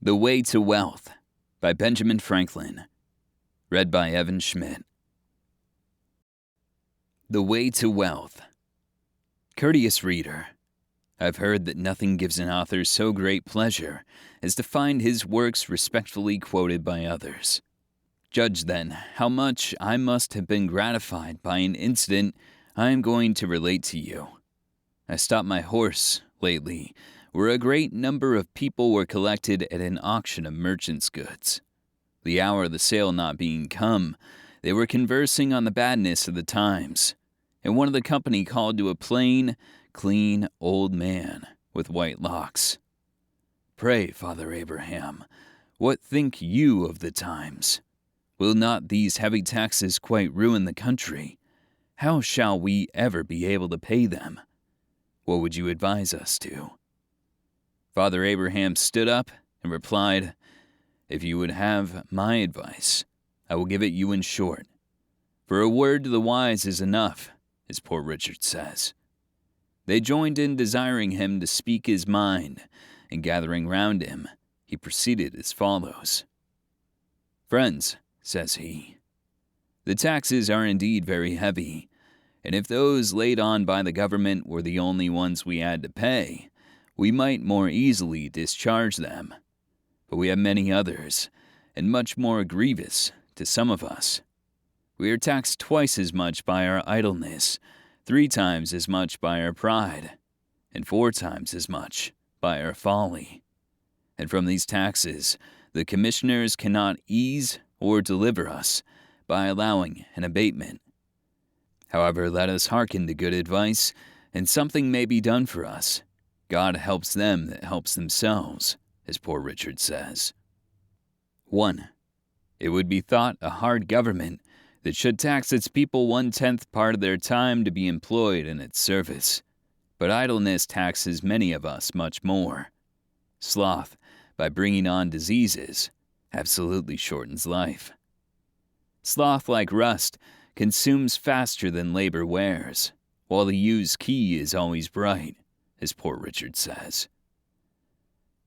The Way to Wealth by Benjamin Franklin. Read by Evan Schmitt. The Way to Wealth. Courteous reader, I've heard that nothing gives an author so great pleasure as to find his works respectfully quoted by others. Judge, then, how much I must have been gratified by an incident I am going to relate to you. I stopped my horse, lately, where a great number of people were collected at an auction of merchants' goods. The hour of the sale not being come, they were conversing on the badness of the times, and one of the company called to a plain, clean, old man with white locks. "Pray, Father Abraham, what think you of the times? Will not these heavy taxes quite ruin the country? How shall we ever be able to pay them? What would you advise us to?" Father Abraham stood up and replied, "If you would have my advice, I will give it you in short. For a word to the wise is enough, as poor Richard says." They joined in desiring him to speak his mind, and gathering round him, he proceeded as follows. "Friends," says he, "the taxes are indeed very heavy, and if those laid on by the government were the only ones we had to pay, we might more easily discharge them. But we have many others, and much more grievous to some of us. We are taxed twice as much by our idleness, 3 times as much by our pride, and 4 times as much by our folly. And from these taxes, the commissioners cannot ease or deliver us by allowing an abatement. However, let us hearken to good advice, and something may be done for us. God helps them that helps themselves, as poor Richard says. 1. It would be thought a hard government that should tax its people 1/10 part of their time to be employed in its service. But idleness taxes many of us much more. Sloth, by bringing on diseases, absolutely shortens life. Sloth, like rust, consumes faster than labor wears, while the used key is always bright, as poor Richard says.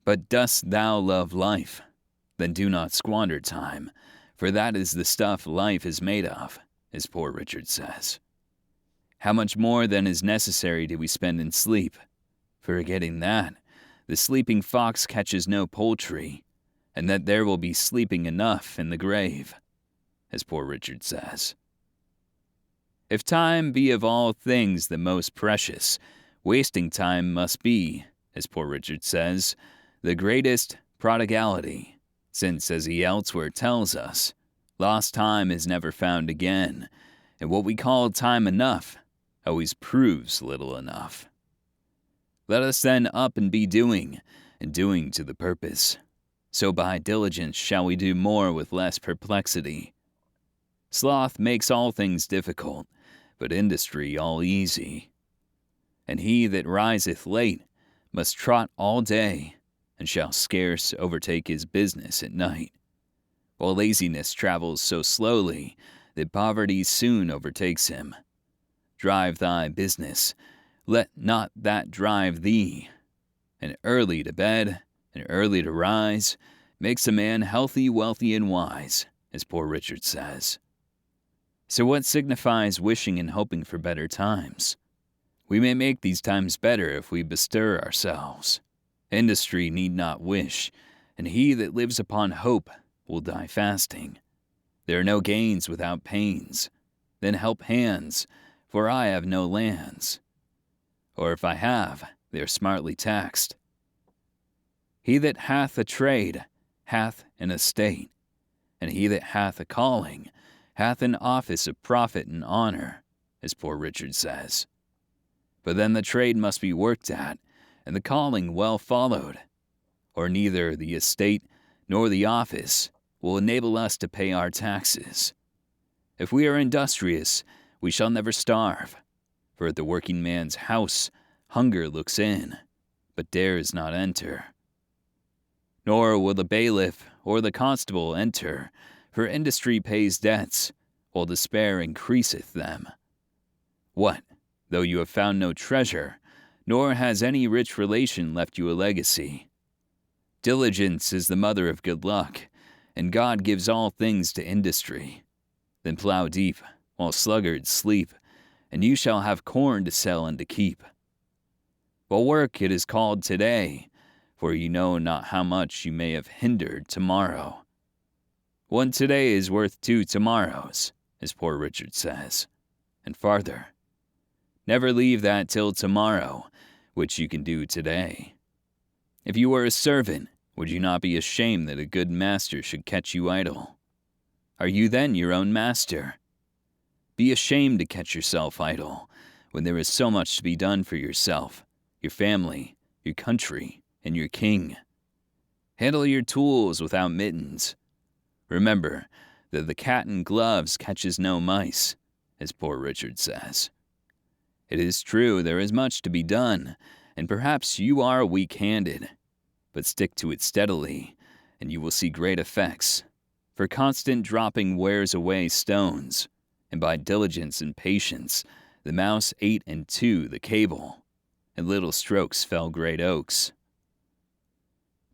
But dost thou love life? Then do not squander time, for that is the stuff life is made of, as poor Richard says. How much more then is necessary do we spend in sleep? Forgetting that, the sleeping fox catches no poultry, and that there will be sleeping enough in the grave, as poor Richard says. If time be of all things the most precious, wasting time must be, as poor Richard says, the greatest prodigality, since, as he elsewhere tells us, lost time is never found again, and what we call time enough always proves little enough. Let us then up and be doing, and doing to the purpose. So by diligence shall we do more with less perplexity. Sloth makes all things difficult, but industry all easy. And he that riseth late must trot all day, and shall scarce overtake his business at night, while laziness travels so slowly that poverty soon overtakes him. Drive thy business, let not that drive thee. And early to bed, and early to rise, makes a man healthy, wealthy, and wise, as poor Richard says. So what signifies wishing and hoping for better times? We may make these times better if we bestir ourselves. Industry need not wish, and he that lives upon hope will die fasting. There are no gains without pains. Then help hands, for I have no lands. Or if I have, they are smartly taxed. He that hath a trade hath an estate, and he that hath a calling hath an office of profit and honor, as poor Richard says. But then the trade must be worked at, and the calling well followed, or neither the estate nor the office will enable us to pay our taxes. If we are industrious, we shall never starve, for at the working man's house hunger looks in, but dares not enter. Nor will the bailiff or the constable enter, for industry pays debts, while despair increaseth them. What, though you have found no treasure, nor has any rich relation left you a legacy? Diligence is the mother of good luck, and God gives all things to industry. Then plow deep, while sluggards sleep, and you shall have corn to sell and to keep. While work it is called today, for you know not how much you may have hindered tomorrow. One today is worth 2 tomorrows, as Poor Richard says. And farther, never leave that till tomorrow, which you can do today. If you were a servant, would you not be ashamed that a good master should catch you idle? Are you then your own master? Be ashamed to catch yourself idle, when there is so much to be done for yourself, your family, your country, and your king. Handle your tools without mittens. Remember that the cat in gloves catches no mice, as Poor Richard says. It is true there is much to be done, and perhaps you are weak-handed, but stick to it steadily, and you will see great effects. For constant dropping wears away stones, and by diligence and patience the mouse ate in two the cable, and little strokes fell great oaks.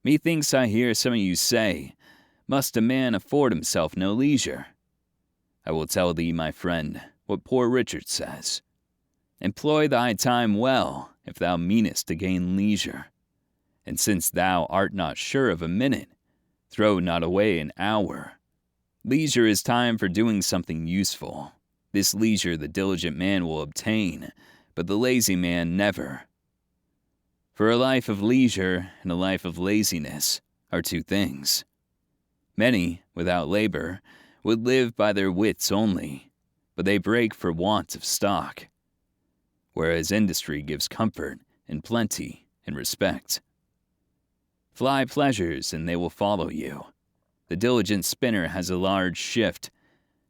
Methinks I hear some of you say, must a man afford himself no leisure? I will tell thee, my friend, what Poor Richard says. Employ thy time well, if thou meanest to gain leisure. And since thou art not sure of a minute, throw not away an hour. Leisure is time for doing something useful. This leisure the diligent man will obtain, but the lazy man never. For a life of leisure and a life of laziness are two things. Many, without labor, would live by their wits only, but they break for want of stock. Whereas industry gives comfort and plenty and respect. Fly pleasures and they will follow you. The diligent spinner has a large shift,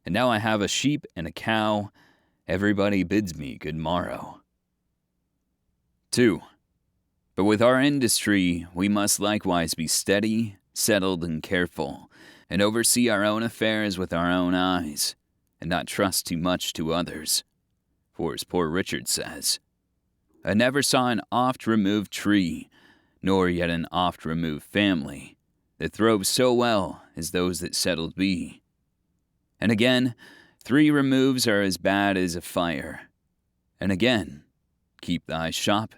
and now I have a sheep and a cow. Everybody bids me good morrow. 2. But with our industry, we must likewise be steady, settled, and careful, and oversee our own affairs with our own eyes, and not trust too much to others. For as Poor Richard says, I never saw an oft-removed tree, nor yet an oft-removed family, that throve so well as those that settled be. And again, 3 removes are as bad as a fire. And again, keep thy shop,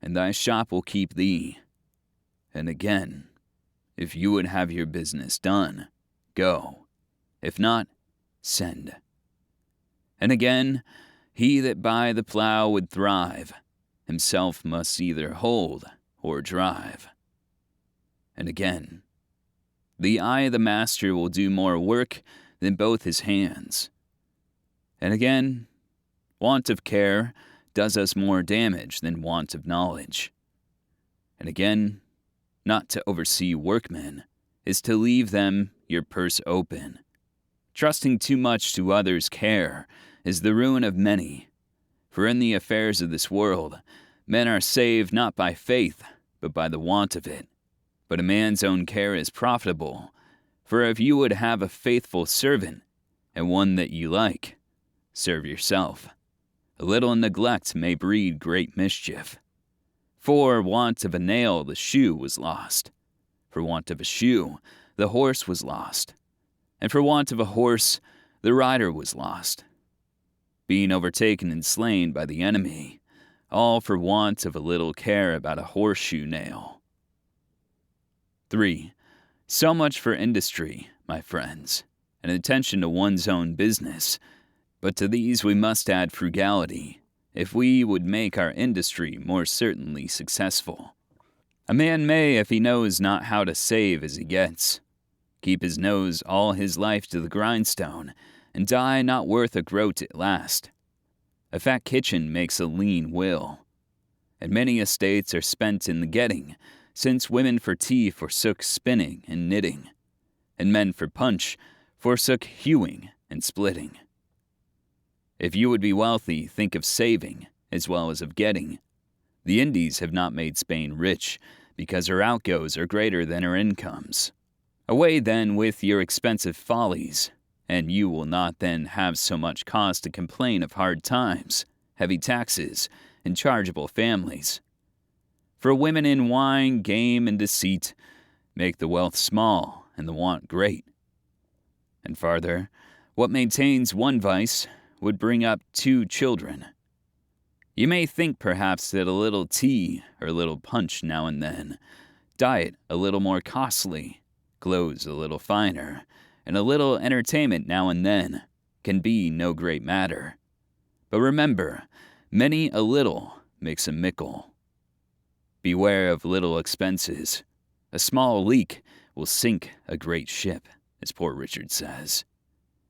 and thy shop will keep thee. And again, if you would have your business done, go. If not, send. And again, he that by the plough would thrive, himself must either hold or drive. And again, the eye of the master will do more work than both his hands. And again, want of care does us more damage than want of knowledge. And again, not to oversee workmen is to leave them your purse open. Trusting too much to others' care is the ruin of many. For in the affairs of this world, men are saved not by faith, but by the want of it. But a man's own care is profitable. For if you would have a faithful servant, and one that you like, serve yourself. A little neglect may breed great mischief. For want of a nail the shoe was lost. For want of a shoe the horse was lost. And for want of a horse the rider was lost. Being overtaken and slain by the enemy, all for want of a little care about a horseshoe nail. 3. So much for industry, my friends, and attention to one's own business. But to these we must add frugality, if we would make our industry more certainly successful. A man may, if he knows not how to save as he gets, keep his nose all his life to the grindstone, and die not worth a groat at last. A fat kitchen makes a lean will, and many estates are spent in the getting, since women for tea forsook spinning and knitting, and men for punch forsook hewing and splitting. If you would be wealthy, think of saving as well as of getting. The Indies have not made Spain rich, because her outgoes are greater than her incomes. Away then with your expensive follies, and you will not then have so much cause to complain of hard times, heavy taxes, and chargeable families. For women in wine, game, and deceit, make the wealth small and the want great. And farther, what maintains one vice would bring up two children. You may think perhaps that a little tea or a little punch now and then, diet a little more costly, clothes a little finer, and a little entertainment now and then can be no great matter. But remember, many a little makes a mickle. Beware of little expenses. A small leak will sink a great ship, as Poor Richard says.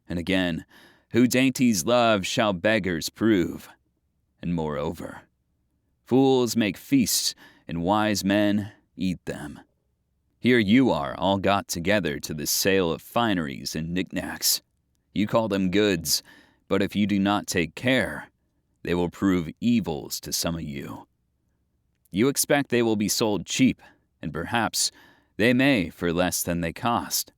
And again, who dainties love shall beggars prove. And moreover, fools make feasts, and wise men eat them. Here you are all got together to the sale of fineries and knickknacks. You call them goods, but if you do not take care, they will prove evils to some of you. You expect they will be sold cheap, and perhaps they may for less than they cost.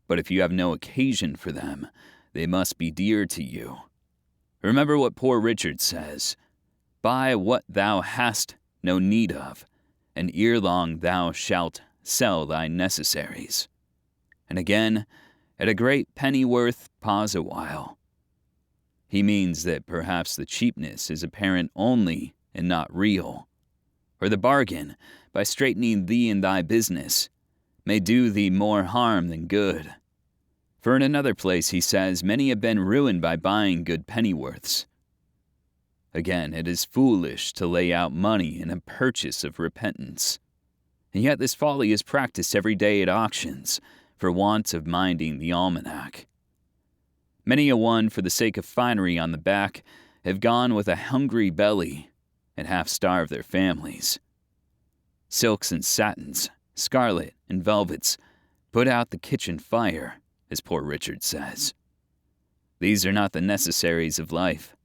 But if you have no occasion for them, they must be dear to you. Remember what Poor Richard says, "Buy what thou hast no need of, and ere long thou shalt sell thy necessaries." And again, at a great pennyworth, pause a while. He means that perhaps the cheapness is apparent only and not real, or the bargain, by straightening thee in thy business, may do thee more harm than good. For in another place he says, many have been ruined by buying good pennyworths. Again, it is foolish to lay out money in a purchase of repentance. And yet this folly is practiced every day at auctions, for want of minding the almanac. Many a one, for the sake of finery on the back, have gone with a hungry belly and half-starved their families. Silks and satins, scarlet and velvets, put out the kitchen fire, as Poor Richard says. These are not the necessaries of life.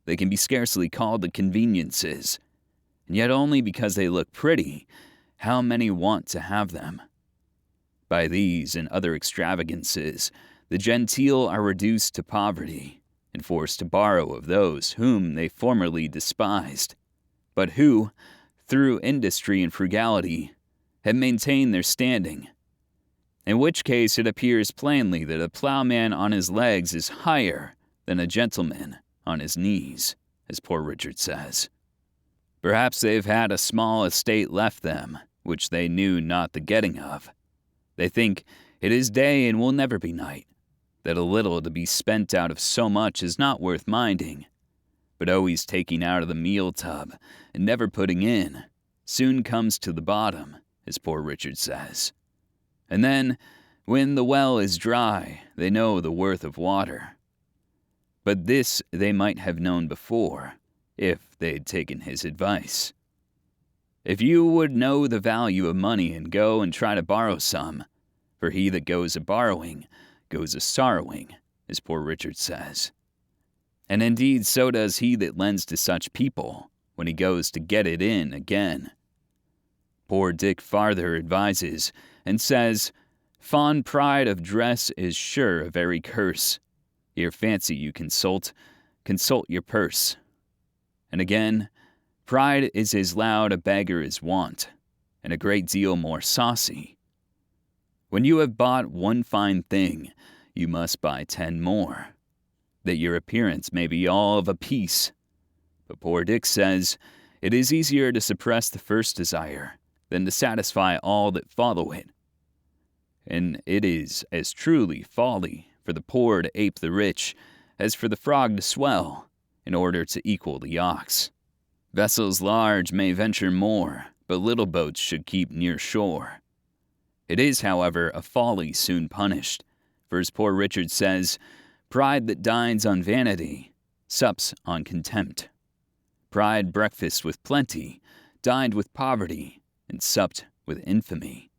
They can be scarcely called the conveniences, and yet only because they look pretty, how many want to have them? By these and other extravagances, the genteel are reduced to poverty, and forced to borrow of those whom they formerly despised, but who, through industry and frugality, have maintained their standing. In which case it appears plainly that a plowman on his legs is higher than a gentleman on his knees, as Poor Richard says. Perhaps they've had a small estate left them, which they knew not the getting of. They think it is day and will never be night, that a little to be spent out of so much is not worth minding, but always taking out of the meal tub and never putting in soon comes to the bottom, as Poor Richard says. And then, when the well is dry, they know the worth of water. But this they might have known before, if they had taken his advice. If you would know the value of money and go and try to borrow some, for he that goes a-borrowing goes a-sorrowing, as Poor Richard says. And indeed so does he that lends to such people, when he goes to get it in again. Poor Dick farther advises, and says, fond pride of dress is sure a very curse. Ere fancy you consult your purse. And again, pride is as loud a beggar as want, and a great deal more saucy. When you have bought one fine thing, you must buy 10 more, that your appearance may be all of a piece. But Poor Dick says, it is easier to suppress the first desire than to satisfy all that follow it. And it is as truly folly for the poor to ape the rich as for the frog to swell, in order to equal the ox. Vessels large may venture more, but little boats should keep near shore. It is, however, a folly soon punished, for as Poor Richard says, pride that dines on vanity sups on contempt. Pride breakfasts with plenty, dined with poverty, and supped with infamy.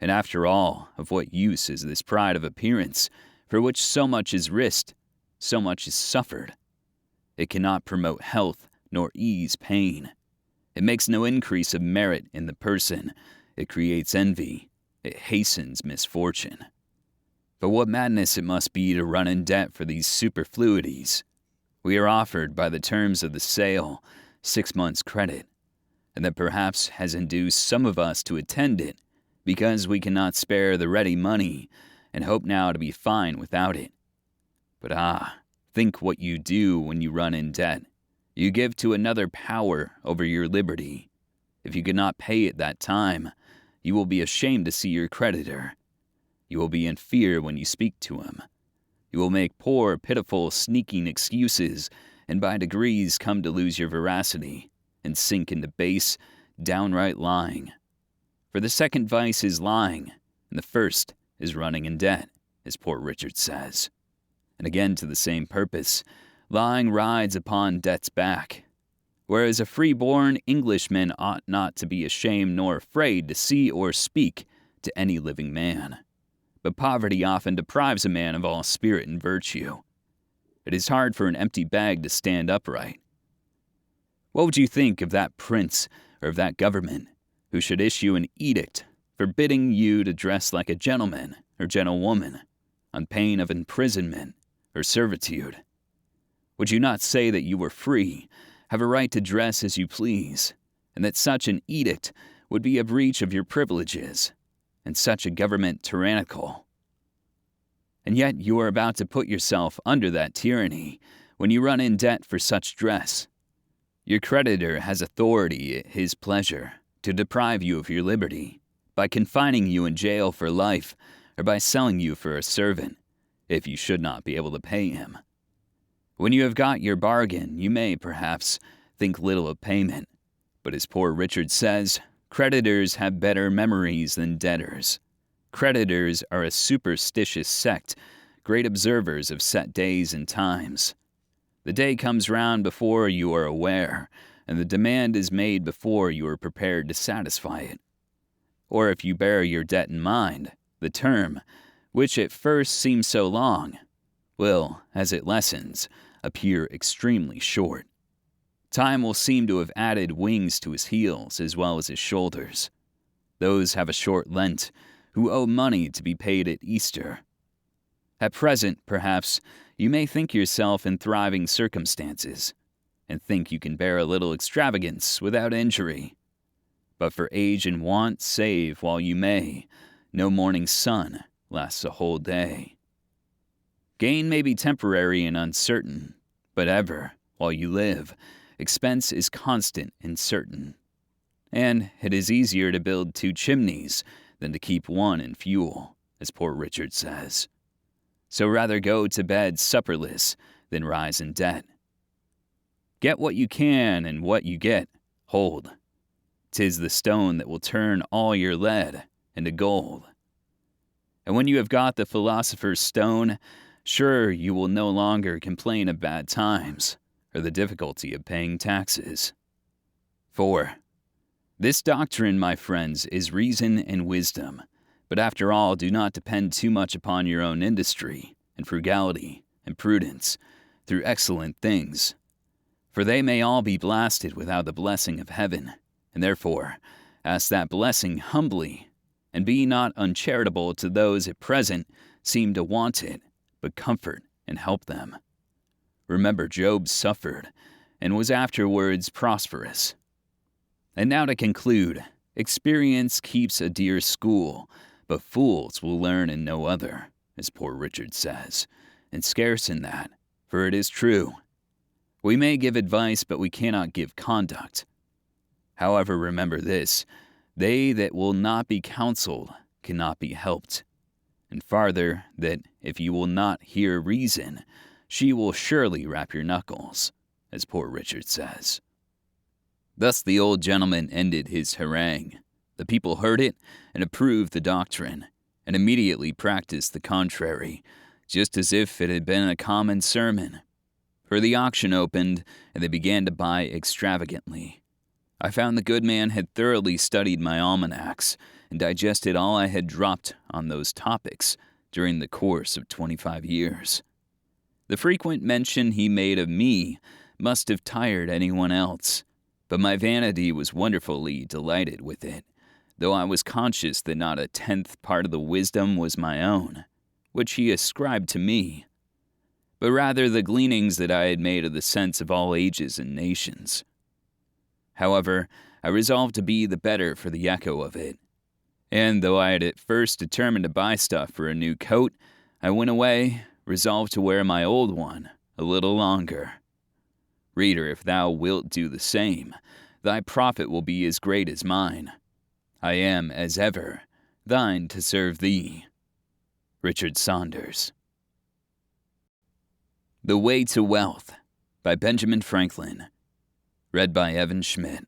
And after all, of what use is this pride of appearance, for which so much is risked, so much is suffered? It cannot promote health, nor ease pain. It makes no increase of merit in the person. It creates envy. It hastens misfortune. But what madness it must be to run in debt for these superfluities. We are offered, by the terms of the sale, 6 months' credit, and that perhaps has induced some of us to attend it, because we cannot spare the ready money and hope now to be fine without it. But think what you do when you run in debt. You give to another power over your liberty. If you cannot pay at that time, you will be ashamed to see your creditor. You will be in fear when you speak to him. You will make poor, pitiful, sneaking excuses, and by degrees come to lose your veracity and sink into base, downright lying. For the second vice is lying, and the first is running in debt, as Poor Richard says. And again to the same purpose, lying rides upon debt's back. Whereas a free-born Englishman ought not to be ashamed nor afraid to see or speak to any living man. But poverty often deprives a man of all spirit and virtue. It is hard for an empty bag to stand upright. What would you think of that prince or of that government who should issue an edict forbidding you to dress like a gentleman or gentlewoman on pain of imprisonment or servitude? Would you not say that you were free, have a right to dress as you please, and that such an edict would be a breach of your privileges, and such a government tyrannical? And yet you are about to put yourself under that tyranny when you run in debt for such dress. Your creditor has authority at his pleasure to deprive you of your liberty by confining you in jail for life or by selling you for a servant, if you should not be able to pay him. When you have got your bargain, you may, perhaps, think little of payment, but as Poor Richard says, creditors have better memories than debtors. Creditors are a superstitious sect, great observers of set days and times. The day comes round before you are aware, and the demand is made before you are prepared to satisfy it. Or if you bear your debt in mind, the term, which at first seems so long, will, as it lessens, appear extremely short. Time will seem to have added wings to his heels as well as his shoulders. Those have a short Lent who owe money to be paid at Easter. At present, perhaps, you may think yourself in thriving circumstances, and think you can bear a little extravagance without injury. But for age and want save while you may, no morning sun lasts a whole day. Gain may be temporary and uncertain, but ever, while you live, expense is constant and certain. And it is easier to build 2 chimneys than to keep one in fuel, as Poor Richard says. So rather go to bed supperless than rise in debt. Get what you can, and what you get, hold. 'Tis the stone that will turn all your lead into gold. And when you have got the philosopher's stone, sure you will no longer complain of bad times, or the difficulty of paying taxes. 4. This doctrine, my friends, is reason and wisdom, but after all, do not depend too much upon your own industry, and frugality, and prudence, through excellent things. For they may all be blasted without the blessing of heaven, and therefore ask that blessing humbly, and be not uncharitable to those at present seem to want it, but comfort and help them. Remember Job suffered, and was afterwards prosperous. And now to conclude, experience keeps a dear school, but fools will learn in no other, as Poor Richard says, and scarce in that, for it is true. We may give advice, but we cannot give conduct. However, remember this, they that will not be counseled cannot be helped. And farther, that if you will not hear reason, she will surely rap your knuckles, as Poor Richard says. Thus the old gentleman ended his harangue. The people heard it and approved the doctrine, and immediately practiced the contrary, just as if it had been a common sermon. For the auction opened, and they began to buy extravagantly. I found the good man had thoroughly studied my almanacs, and digested all I had dropped on those topics during the course of 25 years. The frequent mention he made of me must have tired anyone else, but my vanity was wonderfully delighted with it, though I was conscious that not a 10th part of the wisdom was my own, which he ascribed to me, but rather the gleanings that I had made of the sense of all ages and nations. However, I resolved to be the better for the echo of it, And though I had at first determined to buy stuff for a new coat, I went away, resolved to wear my old one a little longer. Reader, if thou wilt do the same, thy profit will be as great as mine. I am, as ever, thine to serve thee. Richard Saunders. The Way to Wealth by Benjamin Franklin. Read by Evan Schmitt.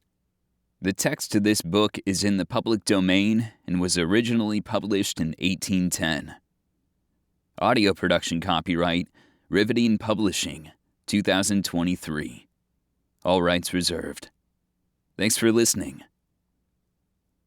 The text to this book is in the public domain and was originally published in 1810. Audio production copyright, Riveting Publishing, 2023. All rights reserved. Thanks for listening.